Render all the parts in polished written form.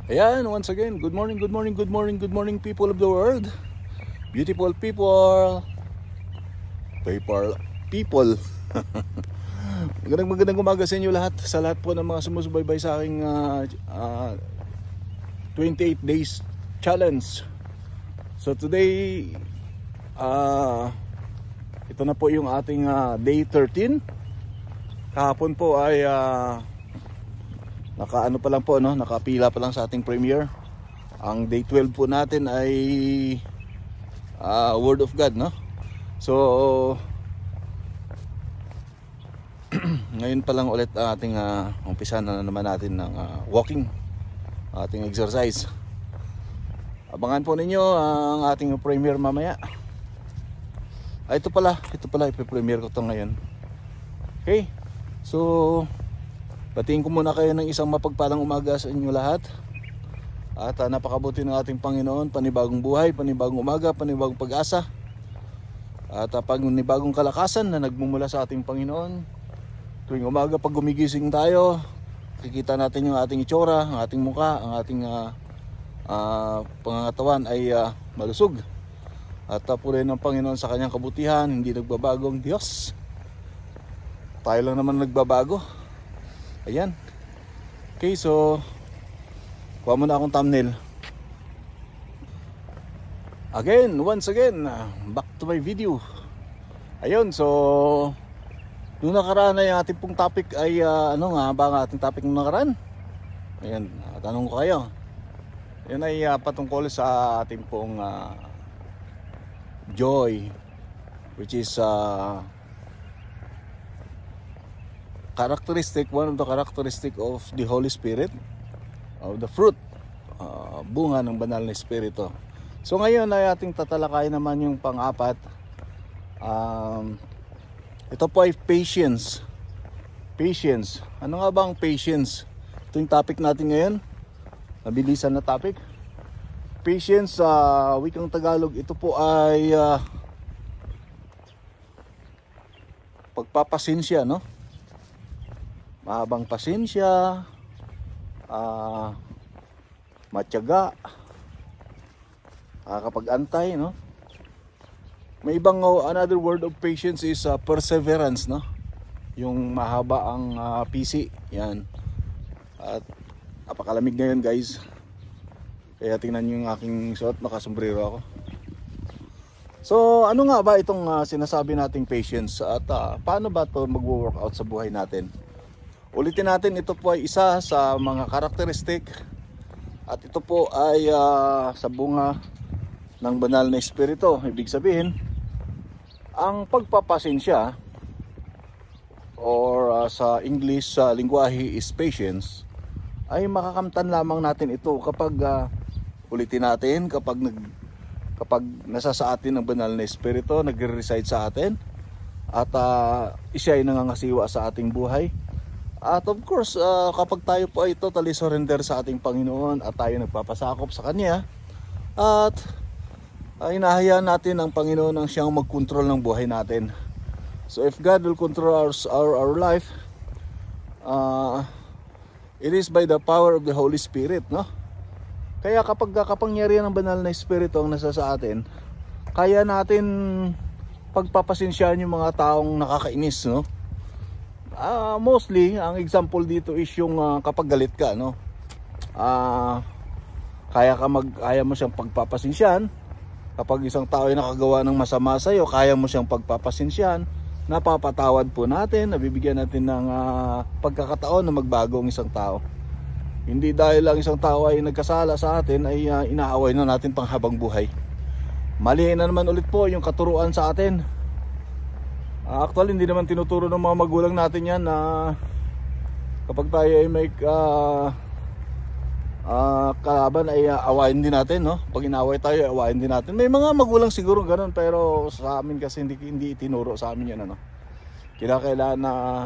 Ayan, once again, good morning, good morning, good morning, good morning people of the world. Beautiful people. People. Magandang umaga sa inyo lahat. Sa lahat po ng mga sumusubaybay sa aking 28 days challenge. So today, ito na po yung ating day 13. Kahapon po ay nakaano pa lang po, no? Nakapila pa lang sa ating premiere. Ang day 12 po natin ay Word of God, no? So ngayon pa lang ulit ating umpisa na naman natin ng walking, ating exercise. Abangan po ninyo ang ating premiere mamaya. Ito pala ipe-premiere ko to ngayon. Okay, so batiin ko muna kayo ng isang mapagpalang umaga sa inyo lahat. At napakabuti ng ating Panginoon, panibagong buhay, panibagong umaga, panibagong pag-asa. At panibagong kalakasan na nagmumula sa ating Panginoon. Tuwing umaga pag gumigising tayo, kikita natin yung ating itsura, ang ating muka, ang ating pangangatawan ay malusog. At purihin ng Panginoon sa kanyang kabutihan, hindi nagbabagong Diyos. Tayo lang naman nagbabago. Ayan. Okay, so kuha mo na akong thumbnail. Again, once again, back to my video. Ayun, so nung nakaraan ay ating pong topic ay ano nga ba ang ating topic nung nakaraan? Ayan, tanong ko kayo. Yan ay patungkol sa ating pong joy, which is one of the characteristic of the Holy Spirit, of the fruit, bunga ng banal na Espiritu. So ngayon ay ating tatalakayin naman yung pang-apat. Ito po ay patience. Patience. Ano nga ba ang patience? Ito yung topic natin ngayon. Mabilisan na topic. Patience sa wikang Tagalog, ito po ay pagpapasensya, no? Mahabang pasensya, matyaga, kapag-antay, no? May ibang another word of patience is perseverance, no? Yung mahaba ang PC, yan. At napakalamig ngayon, guys. Kaya tingnan nyo yung aking suot, nakasombrero ako. So ano nga ba itong sinasabi nating patience? At paano ba ito mag-workout sa buhay natin? Ulitin natin, ito po ay isa sa mga karakteristik. At ito po ay sa bunga ng banal na Espiritu. Ibig sabihin, ang pagpapasensya, or sa English lingwahe is patience, ay makakamtan lamang natin ito kapag ulitin natin, kapag nasa sa atin ang banal na Espiritu, nagre-reside sa atin, at siya ay nangangasiwa sa ating buhay. At of course, kapag tayo po ay totally surrender sa ating Panginoon at tayo nagpapasakop sa Kanya, at inahayaan natin ang Panginoon ang siyang mag-control ng buhay natin. So if God will control our life, it is by the power of the Holy Spirit, no? Kaya kapag kapangyarihan ng banal na Espiritu ang nasa sa atin, kaya natin pagpapasensyahan yung mga taong nakakainis, no? Mostly, ang example dito is yung kapag galit ka, no? Kaya mo siyang pagpapasensyahan. Kapag isang tao ay nakagawa ng masama sa iyo, kaya mo siyang pagpapasensyahan. Napapatawad po natin, nabibigyan natin ng pagkakataon na magbago ang isang tao. Hindi dahil lang isang tao ay nagkasala sa atin ay inaaway na natin panghabang buhay. Mali na naman ulit po yung katuruan sa atin. Actually, hindi naman tinuturo ng mga magulang natin yan na kapag tayo ay may kalaban ay awayin din natin, no? Pag inaway tayo, awayin din natin. May mga magulang siguro ganun, pero sa amin kasi hindi itinuro sa amin yan, ano? Kailangan na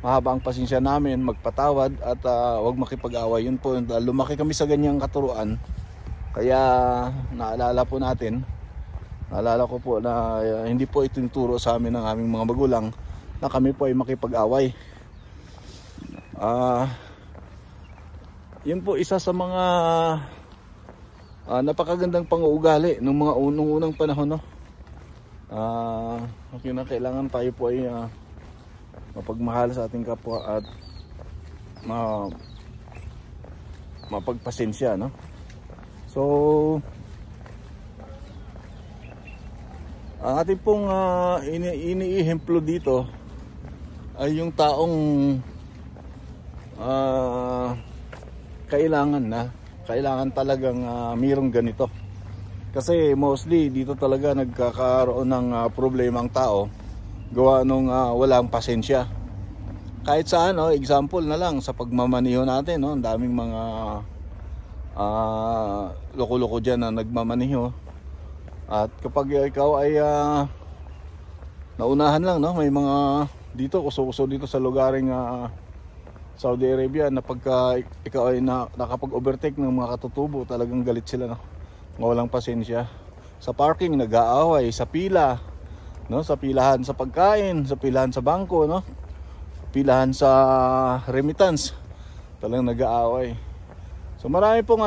mahaba ang pasensya namin, magpatawad at wag makipag-away. Yun po, lumaki kami sa ganyang katuruan. Kaya naalala ko po na hindi po itinuturo sa amin ng aming mga magulang na kami po ay makipag-away. yun po isa sa mga napakagandang pang-uugali ng mga unang panahon, no? Kailangan tayo po ay mapagmahal sa ating kapwa at mapagpasensya, no? So ang ating pong iniihemplo dito ay yung taong kailangan talagang mayroong ganito. Kasi mostly dito talaga nagkakaroon ng problema ang tao gawa nung walang pasensya. Kahit saan, example na lang sa pagmamaniho natin, no? Ang daming mga loko-loko dyan na nagmamaniho. At kapag ikaw ay naunahan lang, no? May mga dito, kuso-kuso dito sa lugaring Saudi Arabia na pagka ikaw ay nakapag-overtake ng mga katutubo, talagang galit sila, no? Walang pasensya. Sa parking nag-aaway, sa pila, no? Sa pilahan sa pagkain, sa pilahan sa bangko, no? Pilahan sa remittance, talagang nag-aaway. So marami pong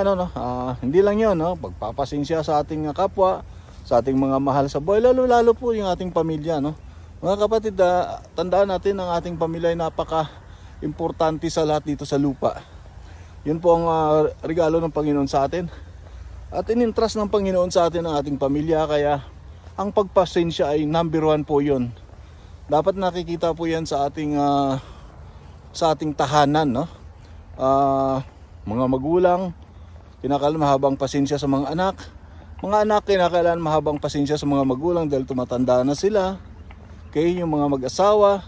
hindi lang 'yon, no? Pagpapasensya sa ating kapwa, sa ating mga mahal sa buhay, lalo po yung ating pamilya, no? Mga kapatid, tandaan natin ang ating pamilya ay napaka-importante sa lahat dito sa lupa. Yun po ang regalo ng Panginoon sa atin. At in-entrust ng Panginoon sa atin ang ating pamilya, kaya ang pagpasensya ay number 1 po yun. Dapat nakikita po yan sa ating tahanan, no? Mga magulang, kinakailangan mahabang pasensya sa mga anak. Mga anak, kinakailangan mahabang pasensya sa mga magulang dahil tumatanda na sila. Okay, yung mga mag-asawa,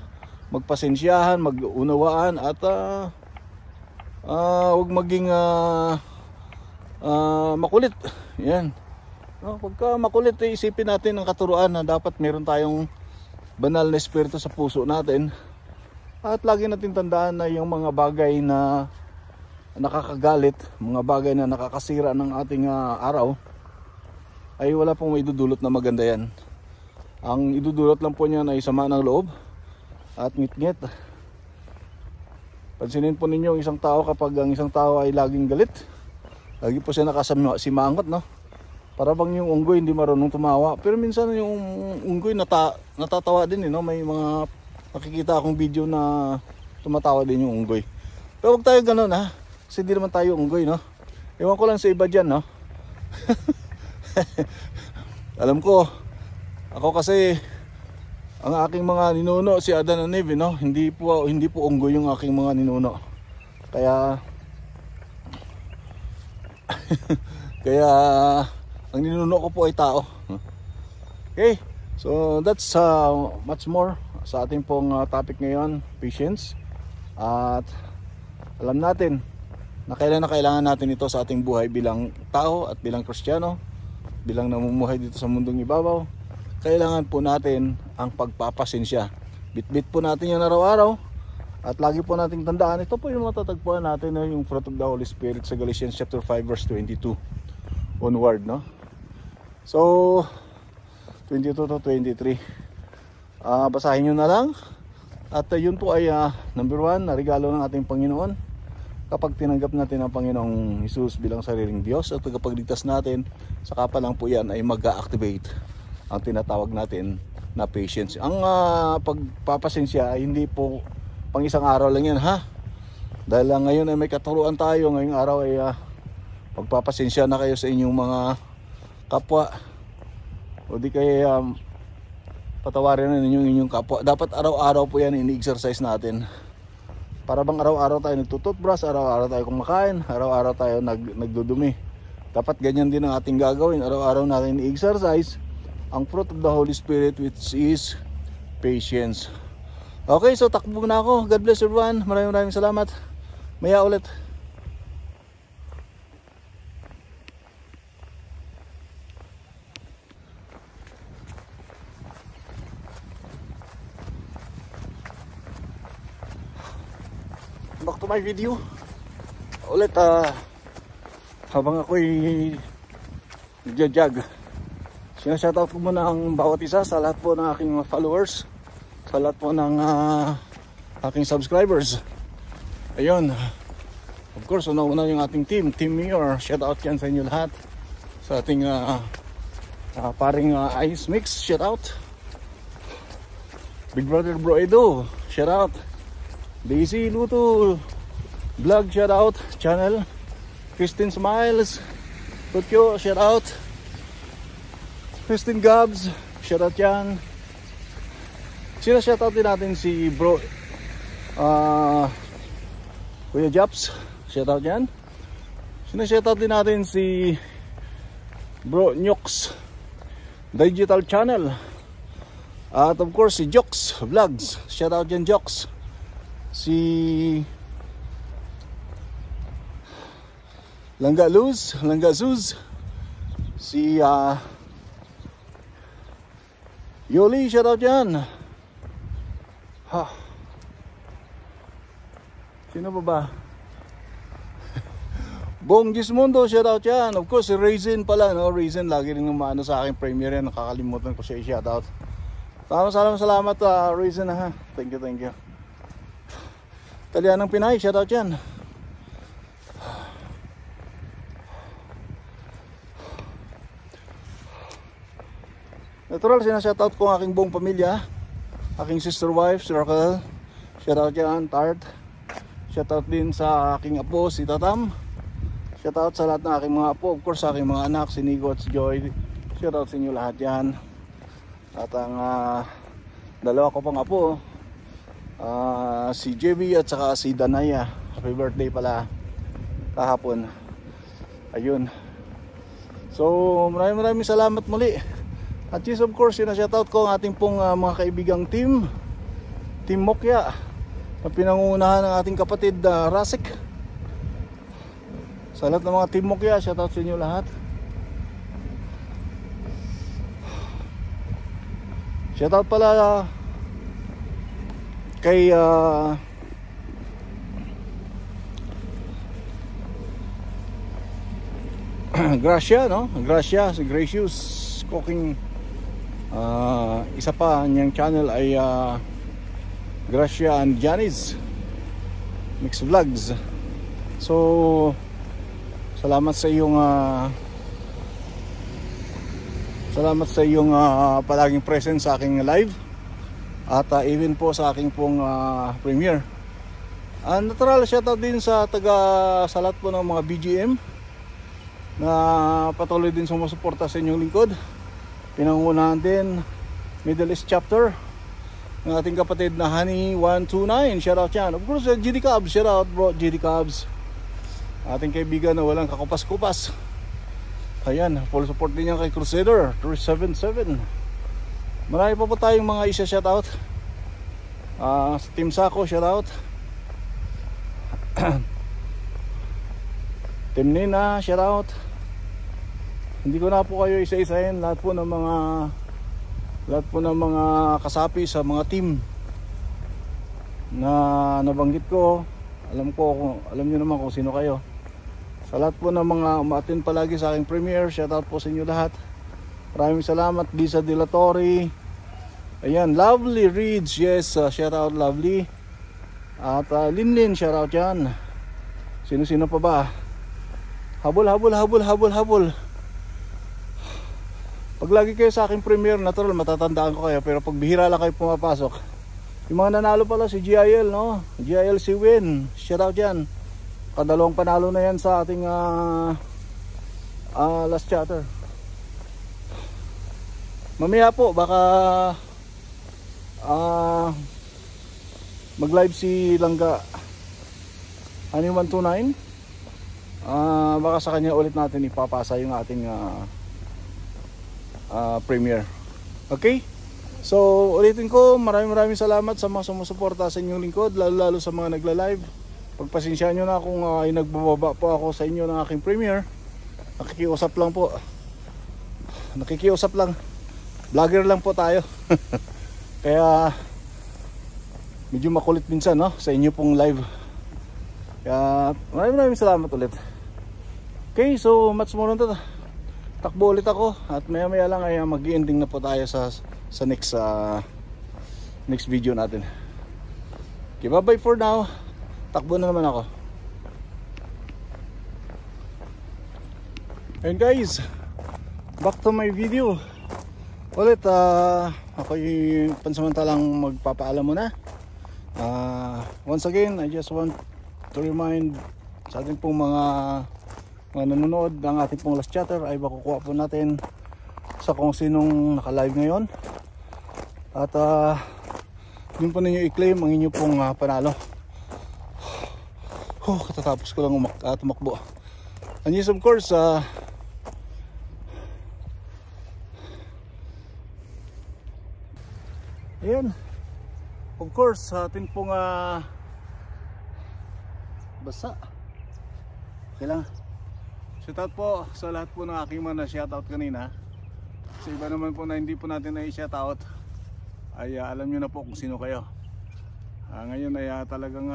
magpasensyahan, mag-unawaan, at huwag maging makulit. Yan. No, pagka makulit, isipin natin ang katuruan na dapat meron tayong banal na espiritu sa puso natin. At lagi natin tandaan na yung mga bagay na nakakagalit, mga bagay na nakakasira ng ating araw, ay wala pong idudulot na maganda yan. Ang idudulot lang po niyan ay sama ng loob at ngit-ngit. Pansinin po ninyo isang tao, kapag ang isang tao ay laging galit, lagi po siya nakasimangot, no? Para bang yung unggoy hindi marunong tumawa. Pero minsan yung unggoy natatawa din, no? May mga nakikita akong video na tumatawa din yung unggoy. Pero huwag tayo ganun, ha? Kasi di naman tayo unggoy, no? Ewan ko lang sa iba dyan, no? Alam ko, ako kasi ang aking mga ninuno si Adan and Eve, no? Hindi po unggoy yung aking mga ninuno. Kaya kaya ang ninuno ko po ay tao. Okay, so that's much more sa ating pong topic ngayon, patience. At alam natin na kailangan natin ito sa ating buhay bilang tao at bilang Kristiyano, bilang namumuhay dito sa mundong ibabaw. Kailangan po natin ang pagpapasensya. Bit-bit po natin yan araw-araw. At lagi po nating tandaan, ito po yung matatagpuan natin, yung fruit of the Holy Spirit sa Galatians chapter 5 verse 22 onward, no? So 22 to 23, basahin nyo na lang. At yun po ay number 1 na regalo ng ating Panginoon. Kapag tinanggap natin ang Panginoong Jesus bilang sariling Diyos at tagapagligtas natin, saka pa lang po yan ay mag-activate ang tinatawag natin na patience. Ang pagpapasensya ay hindi po pang isang araw lang yan, ha? Dahil ngayon ay may katuruan tayo. Ngayong araw ay pagpapasensya na kayo sa inyong mga kapwa, o di kaya patawarin na ninyo inyong kapwa. Dapat araw-araw po yan ini-exercise natin. Para bang araw-araw tayo nagtututbrush, araw-araw tayo kumakain, araw-araw tayo nagdudumi. Dapat ganyan din ang ating gagawin. Araw-araw natin i-exercise ang fruit of the Holy Spirit, which is patience. Okay, so takbo na ako. God bless everyone. Maraming salamat. Maya ulit. Back to my video. Ulit, habang ako'y nagja-jog, sinashoutout ko muna ang bawat isa sa lahat po ng aking followers, sa lahat po ng aking subscribers. Ayun, Of course, una-una yung ating Team Mayor. Shout out yan sa inyo lahat. Sa ating paring Ice Mix, shout out. Big Brother Bro Edo, shout out. Daisy Luto Vlog, shout out. Channel Christine Smiles, Tutyo, shout out. Christine Gabs, shout out yan. Shout out din natin si Bro Kuya Japs, shout out yan. Shout out din natin si Bro Nyox Digital Channel. At of course si Jox Vlogs, shout out yan Jox. Si Langga Zuz, si Yoli, shout out yan. Sino ba? Bong Gismondo, shout out yan. Of course si Raisin pala, no? Raisin lagi rin umano sa aking premiere yan. Nakakalimutan ko siya i-shout out. Salamat Raisin ha. Thank you. Talyanang Pinay, shout out yan. Natural, sinashoutout ko ang aking buong pamilya. Aking sister wife, Circle, shout out yan. Tart, shout out din sa aking apo, si Tatam. Shout out sa lahat ng aking mga apo. Of course sa aking mga anak, si Nico at si Joy. Shout out sa inyo lahat yan. At ang dalawa ko pang apo, si JB at saka si Danaya. Happy birthday pala kahapon. Ayun. So maraming salamat muli. At yes, of course, sinashoutout ko ang ating pong mga kaibigang Team Mokya na pinangungunahan ng ating kapatid Rasik. Sa lahat ng mga Team Mokya, shoutout sa inyo lahat. Shoutout pala kay Gracia, no? Gracia, si Gracious Cooking. Isa pa niyang channel ay Gracia and Janice Mix Vlogs. So salamat sa iyong palaging presence sa aking live at even po sa aking pong premiere. Natural shoutout din sa lahat po ng mga BGM na patuloy din sumusuporta sa inyong lingkod. Pinangunahan din Middle East chapter ng ating kapatid na Honey 129, shoutout yan. Of course GD Cubs, shoutout bro GD Cubs, ating kaibigan na walang kakupas-kupas. Ayan, full support din yan kay Crusader 377. Marami pa po tayong mga isa shoutout. Sa Team Sako, shoutout. Team Nina, shoutout. Hindi ko na po kayo isa-isahin, lahat po ng mga kasapi sa mga team na nabanggit ko. Alam niyo naman kung sino kayo. Sa lahat po ng mga umattend palagi sa aking premiere, shoutout po sa inyo lahat. Maraming salamat. Lisa Dilatori, ayan, Lovely Reads, yes, shoutout Lovely. At Linlin, shoutout yan. Sino pa ba? Habol. Pag lagi kayo sa aking premiere, natural matatandaan ko kayo. Pero pag bihira lang kayo pumapasok, yung mga nanalo pala si GIL, no? GIL si Win, shoutout yan. Kadalawang panalo na yan sa ating last chatter. Mamaya po baka mag live si Langga Honey 129. Baka sa kanya ulit natin ipapasa yung ating premiere. Okay? So ulitin ko, maraming salamat sa mga sumusuporta sa inyong lingkod, lalo sa mga nagla-live. Pagpasensyaan nyo na kung ay nagbababa po ako sa inyo ng aking premiere. Nakikiusap lang. Vlogger lang po tayo. Kaya medyo makulit minsan, no, sa inyo pong live. Kaya maraming salamat ulit. Okay, so much more on to. Takbo ulit ako at maya lang ay mag-ending na po tayo sa next video natin. Okay, bye bye for now. Takbo na naman ako. And guys, back to my video. Ulit, ako'y pansamantalang magpapaalam muna. Once again, I just want to remind sa ating pong mga nanonood ng ating pong last chatter ay makukuha po natin sa kung sinong naka-live ngayon. At yun po ninyo i-claim ang inyo pong panalo. Katatapos ko lang tumakbo. And yes, of course, ayan, of course, sa atin pong basa. Okay lang. Shoutout po sa lahat po ng aking mga na-shoutout kanina. Sa iba naman po na hindi po natin na-shoutout, ay alam nyo na po kung sino kayo. Ngayon ay talagang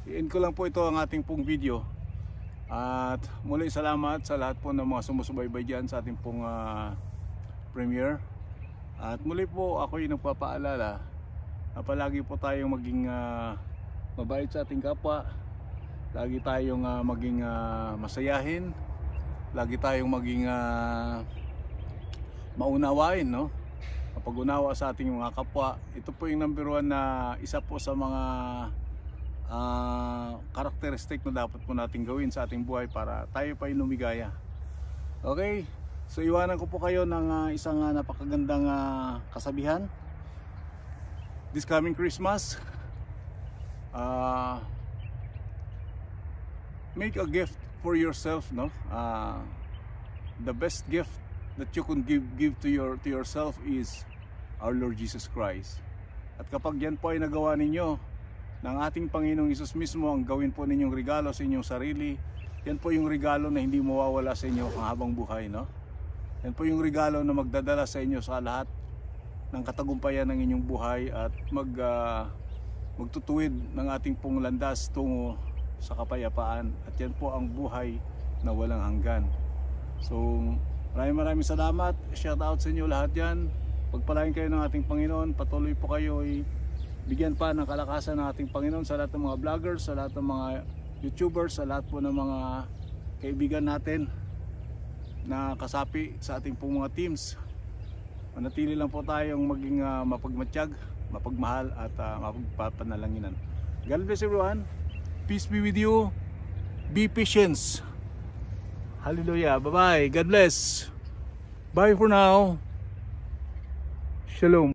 i-end ko lang po ito ang ating pong video. At muli salamat sa lahat po ng mga sumusubaybay dyan sa ating pong premiere. At muli po ako'y nagpapaalala na palagi po tayong maging mabait sa ating kapwa. Lagi tayong maging masayahin. Lagi tayong maging maunawain, no? Kapag-unawa sa ating mga kapwa. Ito po yung number 1 na isa po sa mga karakteristik na dapat po natin gawin sa ating buhay para tayo pa yung lumigaya. Okay? So iwanan ko po kayo ng isang napakagandang kasabihan. This coming Christmas, make a gift for yourself, no? The best gift that you can give to yourself is our Lord Jesus Christ. At kapag yan po ay nagawa ninyo ng ating Panginoong Hesus mismo, ang gawin po ninyong regalo sa inyong sarili, yan po yung regalo na hindi mawawala sa inyo habang buhay, no? Yan po yung regalo na magdadala sa inyo sa lahat ng katagumpayan ng inyong buhay at magtutuwid ng ating pong landas tungo sa kapayapaan. At yan po ang buhay na walang hanggan. So maraming salamat. Shout out sa inyo lahat dyan. Pagpalain kayo ng ating Panginoon. Patuloy po kayo bigyan pa ng kalakasan ng ating Panginoon sa lahat ng mga vloggers, sa lahat ng mga YouTubers, sa lahat po ng mga kaibigan natin na kasapi sa ating pong mga teams. Manatili lang po tayong maging mapagmatsyag, mapagmahal at mapagpapanalanginan. God bless everyone. Peace be with you. Be patient. Hallelujah. Bye bye. God bless. Bye for now. Shalom.